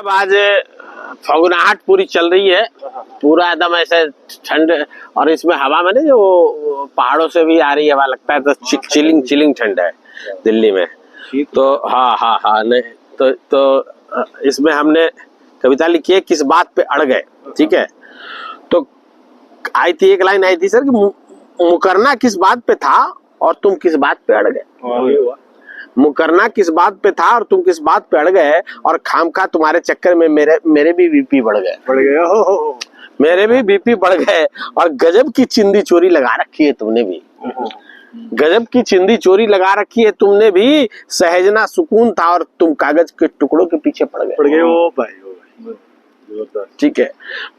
अब आज फगुनाहट पूरी चल रही है, पूरा एकदम ऐसे ठंड, और इसमें हवा में नहीं जो पहाड़ों से भी आ रही हवा लगता है, तो चिलिंग ठंड है दिल्ली में। तो हाँ नहीं तो इसमें हमने कविता लिखी है, किस बात पे अड़ गए। ठीक है, तो आई थी एक लाइन आई थी सर कि मुकरना किस बात पे था और तुम किस बात पे अड़ गए। मुकरना किस बात पे था और तुम किस बात पे अड़ गए, और खामखा तुम्हारे चक्कर में मेरे भी बीपी बढ़ गए। मेरे भी बीपी बढ़ गए, और गजब की चिंदी चोरी लगा रखी है तुमने भी। गजब की चिंदी चोरी लगा रखी है तुमने भी, सहजना सुकून था और तुम कागज के टुकड़ों के पीछे पड़ गए। ओ भाई ठीक है,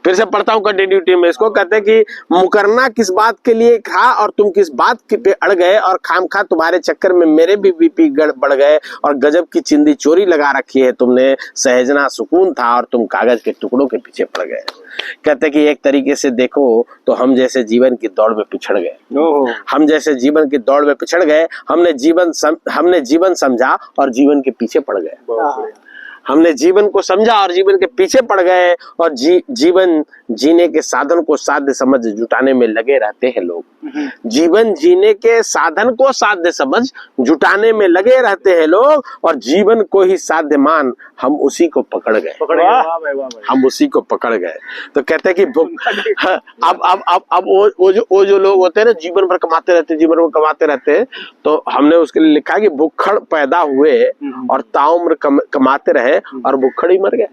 फिर से पढ़ता हूँ कंटिन्यूटी में इसको। कहते हैं कि मुकरना किस बात के लिए था और तुम किस बात पे अड़ गए, और खामखा तुम्हारे चक्कर में मेरे भी बीपी बढ़ गए, और गजब की चिंदी चोरी लगा रखी है तुमने, सहजना सुकून था और तुम कागज के टुकड़ों के पीछे पड़ गए। कहते हैं कि एक तरीके से देखो तो हम जैसे जीवन की दौड़ में पिछड़ गए। हम जैसे जीवन की दौड़ में पिछड़ गए, हमने जीवन समझा और जीवन के पीछे पड़ गए। हमने जीवन को समझा और जीवन के पीछे पड़ गए, और जीवन जीने के साधन को साध्य समझ जुटाने में लगे रहते हैं लोग। जीवन जीने के साधन को साध्य समझ जुटाने में लगे रहते हैं लोग, और जीवन को ही साध्य मान हम उसी को पकड़ गए। हम उसी को पकड़ गए। तो कहते हैं कि अब वो जो लोग होते हैं ना, जीवन भर कमाते रहते हैं, तो हमने उसके लिए लिखा है कि भुक्खड़ पैदा हुए और ताउम्र कमाते रहे और भुक्खड़ ही मर गए।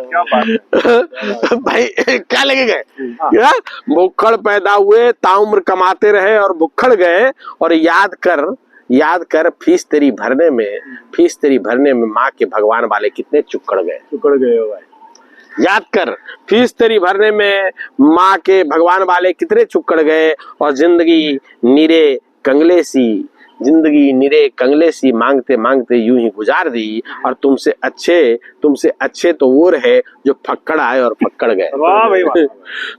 क्या बात भाई क्या लगेगा, भुक्खड़ पैदा हुए, ताउम्र कमाते रहे और भुक्खड़ गए, और याद कर फीस तेरी भरने में माँ के भगवान वाले कितने चुक्कड़ गए भाई। याद कर फीस तेरी भरने में माँ के भगवान वाले कितने चुक्कड़ गए, और जिंदगी निरे कंगले सी मांगते मांगते यूं ही गुजार दी, और तुमसे अच्छे तो वो रहे जो फक्कड़ आए और फक्कड़ गए। वाह भाई वाह।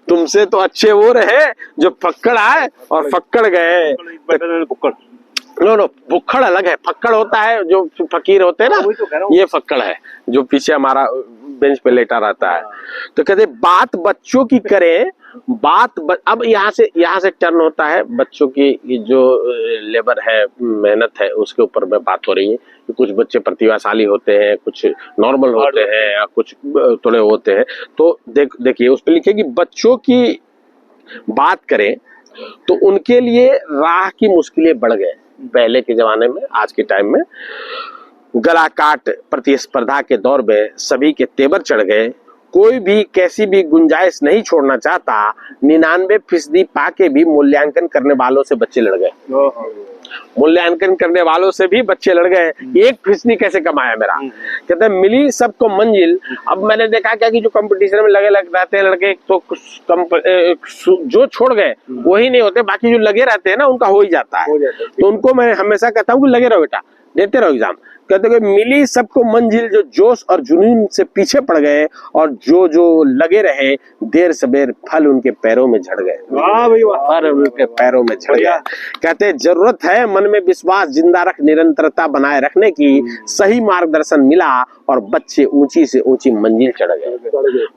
तुमसे तो अच्छे वो रहे जो फक्कड़ आए और फक्कड़ गए। भुक्खड़ अलग है, फक्कड़ होता है जो फकीर होते हैं ना, ये फक्कड़ है जो पीछे हमारा बेंच पे लेटा रहता है। तो कहते बात बच्चों की करें, अब यहाँ से टर्न होता है बच्चों की जो लेबर है, मेहनत है, उसके ऊपर में बात हो रही है कि कुछ बच्चे प्रतिभाशाली होते हैं, कुछ नॉर्मल होते हैं, या कुछ थोड़े होते हैं। तो देखिए उस पर लिखे कि बच्चों की बात करें तो उनके लिए राह की मुश्किलें बढ़ गए। पहले के जमाने में, आज के टाइम में गला काट प्रतिस्पर्धा के दौर में सभी के तेवर चढ़ गए। कोई भी कैसी भी गुंजाइश नहीं छोड़ना चाहता। 99% पाके भी मूल्यांकन करने वालों से बच्चे लड़ गए। मूल्यांकन करने वालों से भी बच्चे लड़ गए। 1% कैसे कमाया मेरा। कहते हैं मिली सबको मंजिल। अब मैंने देखा क्या कि जो कंपटीशन में लगे रहते हैं लड़के, तो जो छोड़ गए वही नहीं होते, बाकी जो लगे रहते हैं ना उनका हो ही जाता है। तो उनको मैं हमेशा कहता हूँ कि लगे रहो बेटा, देते रहो एग्जाम। कहते हैं मिली सबको मंजिल जो जोश और जुनून से पीछे पड़ गए, और जो लगे रहे देर सबेर फल उनके पैरों में झड़ गए। फल उनके पैरों में झड़ गए। कहते हैं जरूरत है मन में विश्वास जिंदा रख, निरंतरता बनाए रखने की, सही मार्गदर्शन मिला और बच्चे ऊंची से ऊंची मंजिल चढ़ गए।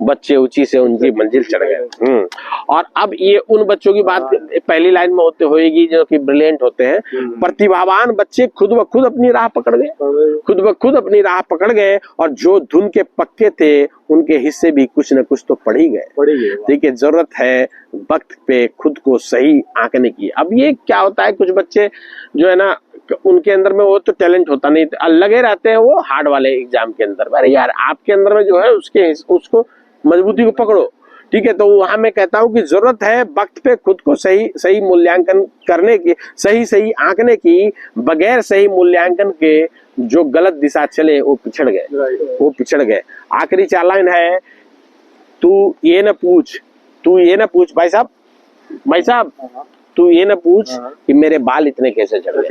बच्चे ऊंची से ऊंची मंजिल चढ़ गए। और अब ये उन बच्चों की बात पहली लाइन में होते होएगी जो कि ब्रिलियंट होते हैं। प्रतिभावान बच्चे खुद ब खुद अपनी राह पकड़ गए, और जो धुन के पक्के थे उनके हिस्से भी कुछ न कुछ तो पड़ ही गए। ठीक है, जरूरत है वक्त पे खुद को सही आंकने की। अब ये क्या होता है, कुछ बच्चे जो है ना उनके अंदर में वो तो टैलेंट होता नहीं, लगे रहते हैं वो हार्ड वाले एग्जाम के अंदर। अरे यार आपके अंदर में जो है उसको मजबूती को पकड़ो। ठीक है, तो वहां मैं कहता हूं कि जरूरत है वक्त पे खुद को सही मूल्यांकन करने की, सही आंकने की। बगैर सही मूल्यांकन के जो गलत दिशा चले वो पिछड़ गए। आखिरी 4 लाइन है, तू ये न पूछ भाई साहब तू ये न पूछ कि मेरे बाल इतने कैसे झड़ गए।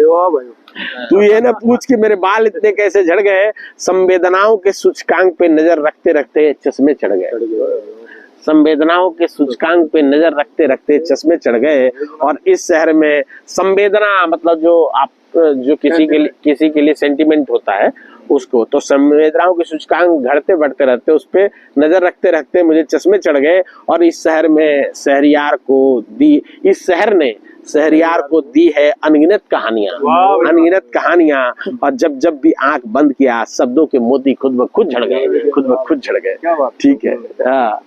तू ये न पूछ कि मेरे बाल इतने कैसे झड़ गए। संवेदनाओं के सूचकांक पे नजर रखते रखते चश्मे चढ़ गए। संवेदनाओं के सूचकांक पे नजर रखते रखते चश्मे चढ़ गए। और इस शहर में संवेदना मतलब जो किसी के लिए सेंटिमेंट होता है, उसको। तो संवेदनाओं के सूचकांक घटते बढ़ते रहते, उस पे नजर रखते रखते मुझे चश्मे चढ़ गए। और इस शहर में शहरियार को दी, इस शहर ने शहरियार को दी है अनगिनत कहानियां, अनगिनत कहानियां। और जब जब भी आंख बंद किया, शब्दों के मोती खुद ब खुद झड़ गए, खुद ब खुद झड़ गए। ठीक है, हाँ।